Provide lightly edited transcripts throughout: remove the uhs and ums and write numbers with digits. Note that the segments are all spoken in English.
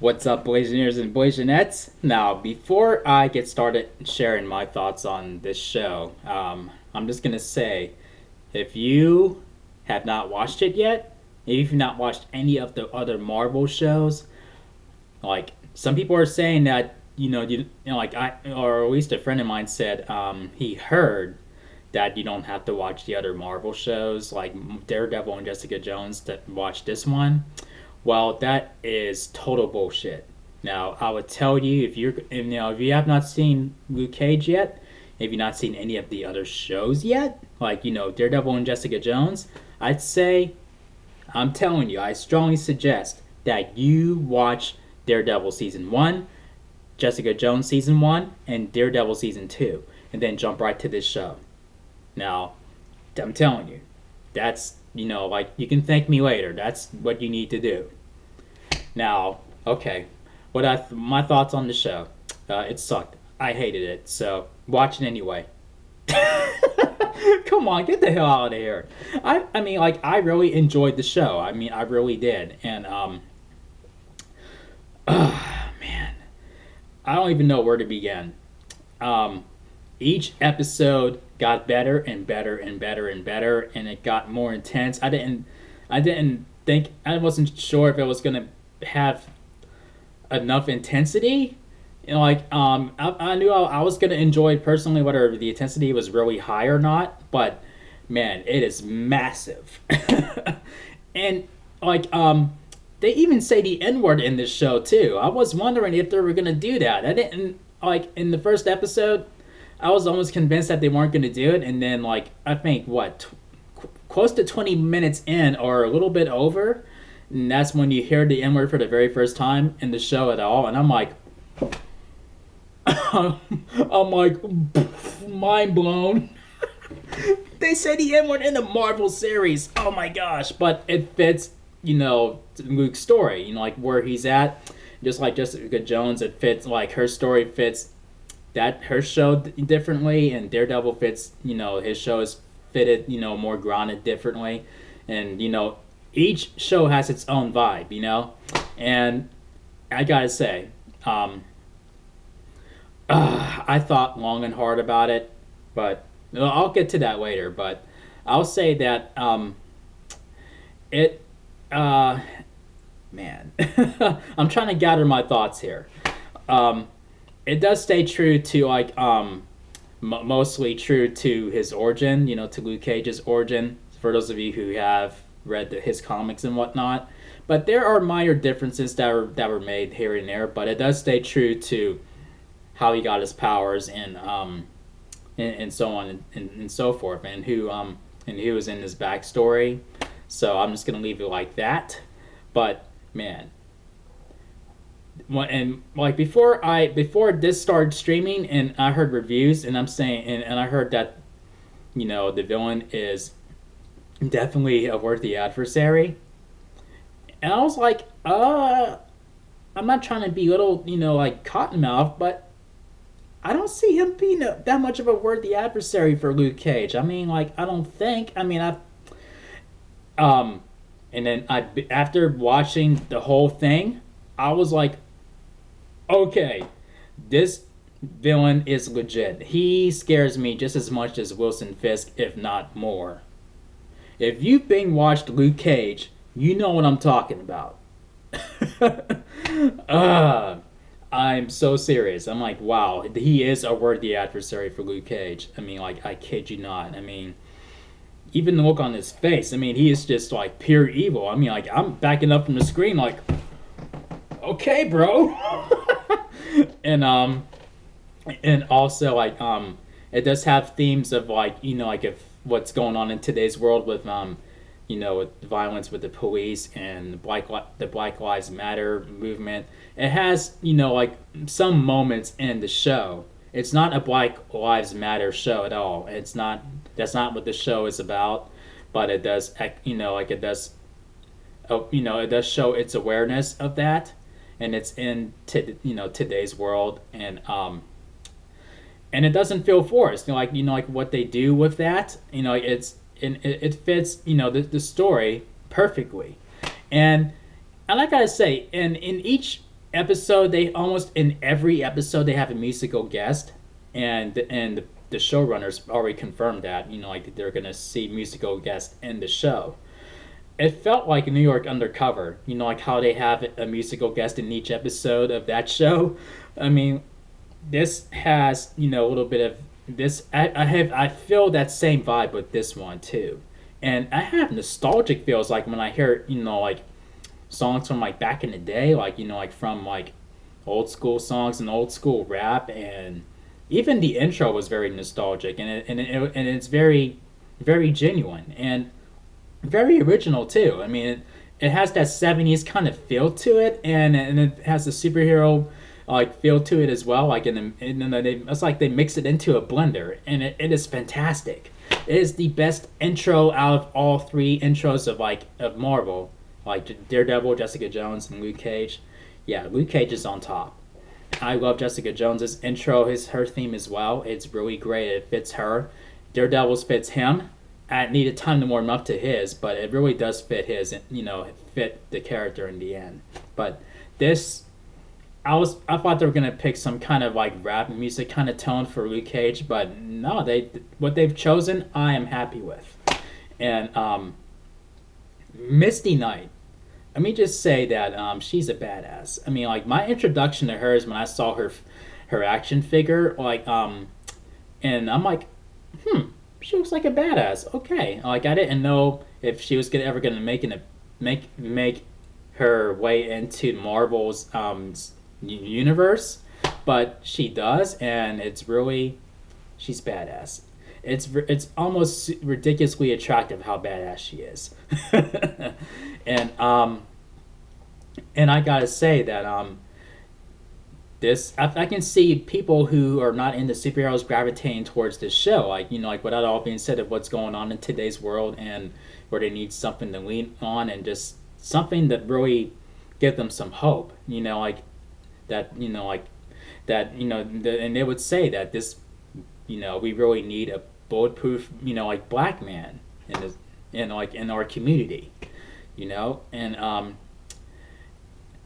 What's up, Blazioneers and Blazonettes? Now, before I get started sharing my thoughts on this show, I'm just gonna say, if you have not watched it yet, if you've not watched any of the other Marvel shows, like some people are saying that like I or at least a friend of mine said he heard that you don't have to watch the other Marvel shows like Daredevil and Jessica Jones to watch this one. Well, that is total bullshit. Now, I would tell you if you have not seen Luke Cage yet, if you've not seen any of the other shows yet, like Daredevil and Jessica Jones, I'd say I'm telling you, I strongly suggest that you watch Daredevil season 1, Jessica Jones season 1, and Daredevil season 2, and then jump right to this show. Now, I'm telling you, that's, like, you can thank me later. That's what you need to do. Now, okay, my thoughts on the show. It sucked. I hated it. So watch it anyway. Come on, get the hell out of here. I mean, like, I really enjoyed the show. I mean, I really did. And man, I don't even know where to begin. Um, each episode got better and better and better and better, and it got more intense. I didn't think, I wasn't sure if it was gonna have enough intensity. I knew I was gonna enjoy personally whether the intensity was really high or not, but man, it is massive. And like they even say the N word in this show too. I was wondering if they were gonna do that. I didn't like in the first episode. I was almost convinced that they weren't gonna do it, and then like I think close to 20 minutes in or a little bit over, and that's when you hear the N word for the very first time in the show at all, and I'm like, I'm like, mind blown. They say the N word in the Marvel series. Oh my gosh! But it fits, Luke's story. Like where he's at. Just like Jessica Jones, it fits. Like her story fits that her show differently, and Daredevil fits. His show is fitted. More grounded differently, and each show has its own vibe. And I gotta say, I thought long and hard about it, but I'll get to that later. But I'll say that it, uh, man, I'm trying to gather my thoughts here. Um, it does stay true to like mostly true to his origin, to Luke Cage's origin. For those of you who have read his comics and whatnot, but there are minor differences that were made here and there. But it does stay true to how he got his powers and so on and so forth, and who was in his backstory. So I'm just gonna leave it like that. But man, and like before this started streaming, and I heard reviews, and I'm saying, and I heard that the villain is definitely a worthy adversary, and I was like, I'm not trying to be little, like Cottonmouth, but I don't see him being that much of a worthy adversary for Luke Cage. I mean, like, I don't think. I mean, um, and then after watching the whole thing, I was like, okay, this villain is legit. He scares me just as much as Wilson Fisk, if not more. If you've been watched Luke Cage, you know what I'm talking about. uh, I'm so serious. I'm like, wow, he is a worthy adversary for Luke Cage. I mean, like, I kid you not. I mean, even the look on his face. I mean, he is just like pure evil. I mean, like, I'm backing up from the screen, like, okay, bro. and and also like it does have themes of like like if what's going on in today's world with with violence with the police and the Black Lives Matter movement. It has like some moments in the show. It's not a Black Lives Matter show at all. It's not. That's not what the show is about. But it does like it does it does show its awareness of that, and it's in today's world, and it doesn't feel forced. Like what they do with that. It fits the story perfectly, and I gotta say, in each episode, they almost in every episode they have a musical guest, and the showrunners already confirmed that, like they're gonna see musical guests in the show. It felt like New York Undercover, like how they have a musical guest in each episode of that show. I mean, this has a little bit of this. I feel that same vibe with this one too, and I have nostalgic feels like when I hear like songs from like back in the day, like like from like old school songs and old school rap, and even the intro was very nostalgic, and it's very very genuine and very original too. I mean, it has that '70s kind of feel to it, and it has the superhero like feel to it as well. Like it's like they mix it into a blender, and it is fantastic. It is the best intro out of all three intros of Marvel, like Daredevil, Jessica Jones, and Luke Cage. Yeah, Luke Cage is on top. I love Jessica Jones's intro, her theme as well. It's really great. It fits her. Daredevil's fits him. I needed time to warm up to his, but it really does fit his. Fit the character in the end. But this, I thought they were gonna pick some kind of like rap music kind of tone for Luke Cage, but no, what they've chosen, I am happy with. And Misty Knight. Let me just say that she's a badass. I mean, like my introduction to her is when I saw her action figure, and I'm like, she looks like a badass. Okay, like I didn't know if she was ever gonna make her way into Marvel's universe, but she does, and she's badass. It's almost ridiculously attractive how badass she is. and I gotta say that this I can see people who are not into superheroes gravitating towards this show, like without all being said of what's going on in today's world, and where they need something to lean on and just something that really give them some hope, like that, and they would say that this, we really need a bulletproof, like black man in this, in our community, and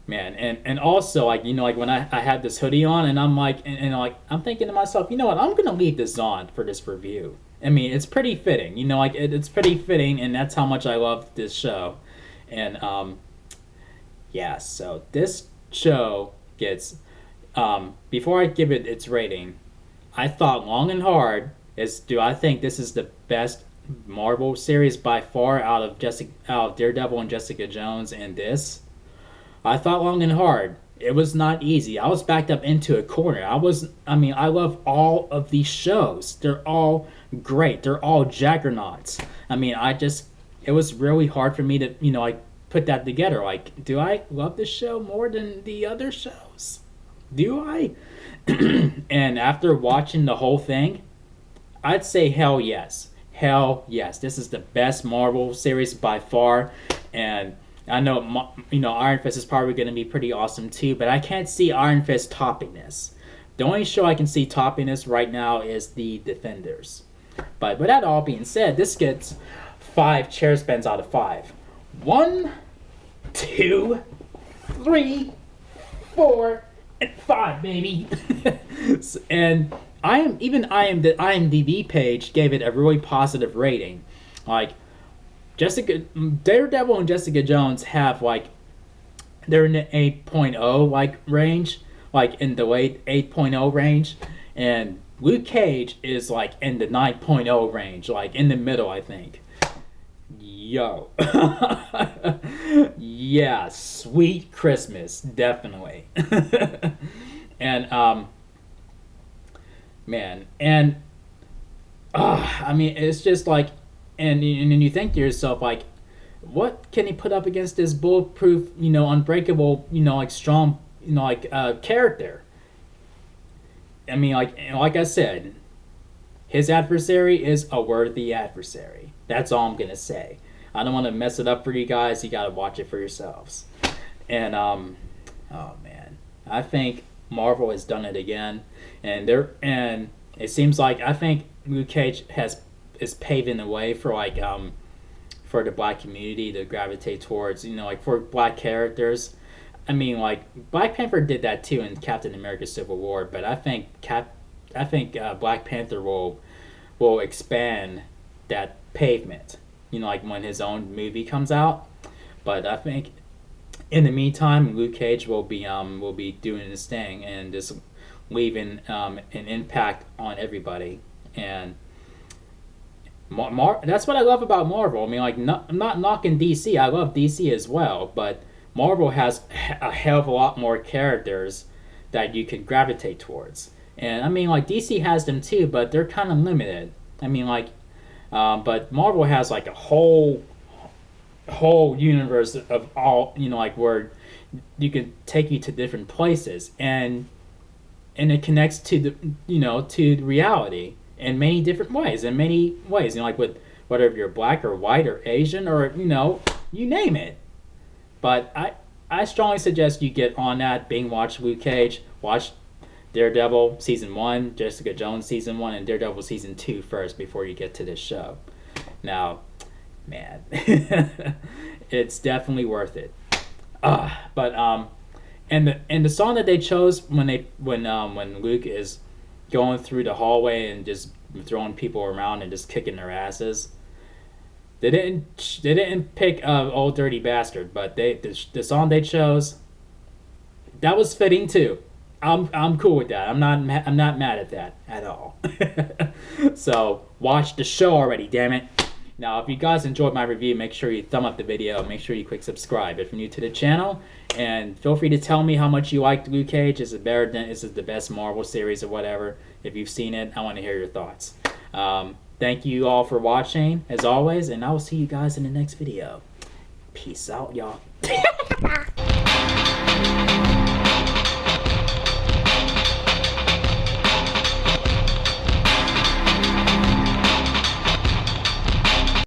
man, and also like when I had this hoodie on, and I'm like, and like I'm thinking to myself, what, I'm gonna leave this on for this review. I mean, it's pretty fitting, it's pretty fitting, and that's how much I love this show. And yeah, so this show gets, before I give it its rating, I thought long and hard do I think this is the best Marvel series by far out of Daredevil and Jessica Jones and this. I thought long and hard. It was not easy. I was backed up into a corner. I love all of these shows. They're all great. They're all juggernauts. It was really hard for me to, put that together. Like, do I love this show more than the other shows? Do I? And after watching the whole thing, I'd say hell yes. Hell yes. This is the best Marvel series by far. And I know, Iron Fist is probably going to be pretty awesome too, but I can't see Iron Fist topping this. The only show I can see topping this right now is The Defenders. But with that all being said, this gets 5 chair spins out of 5. 1, 2, 3, 4, and 5, baby. And the IMDb page gave it a really positive rating. Like, Daredevil and Jessica Jones have they're in the 8.0 range, in the late 8.0 range, and Luke Cage is in the 9.0 range, in the middle, I think. Yo. Yeah, sweet Christmas, definitely. And man, and it's just and then you think to yourself, what can he put up against this bulletproof, unbreakable, strong, character? Like I said, his adversary is a worthy adversary. That's all I'm gonna say. I don't want to mess it up for you guys. You gotta watch it for yourselves. And oh man, I think Marvel has done it again, and it seems like I think Luke Cage is paving the way for for the black community to gravitate towards, for black characters. I mean, like Black Panther did that too in Captain America: Civil War, but I think Black Panther will expand that pavement. You know, like when his own movie comes out. But I think in the meantime, Luke Cage will be doing his thing and just leaving an impact on everybody. And that's what I love about Marvel. I mean, like, I'm not knocking DC. I love DC as well, but Marvel has a hell of a lot more characters that you can gravitate towards. And I mean, like, DC has them too, but they're kind of limited. I mean, like, but Marvel has like a whole universe of all, you know, like where you can take you to different places, and it connects to the, you know, to reality in many different ways. You know, like with whether you're black or white or Asian or, you know, you name it. But I strongly suggest you get on that, watch Luke Cage, watch Daredevil season 1, Jessica Jones season 1, and Daredevil season 2 first before you get to this show. Now, man, it's definitely worth it. But and the song that they chose when Luke is going through the hallway and just throwing people around and just kicking their asses. They didn't pick Old Dirty Bastard, but the song they chose, that was fitting too. I'm cool with that. I'm not mad at that at all. So watch the show already, damn it. Now, if you guys enjoyed my review, make sure you thumb up the video. Make sure you click subscribe if you're new to the channel, and feel free to tell me how much you liked Luke Cage. Is it the best Marvel series or whatever? If you've seen it, I want to hear your thoughts. Thank you all for watching, as always, and I will see you guys in the next video. Peace out, y'all.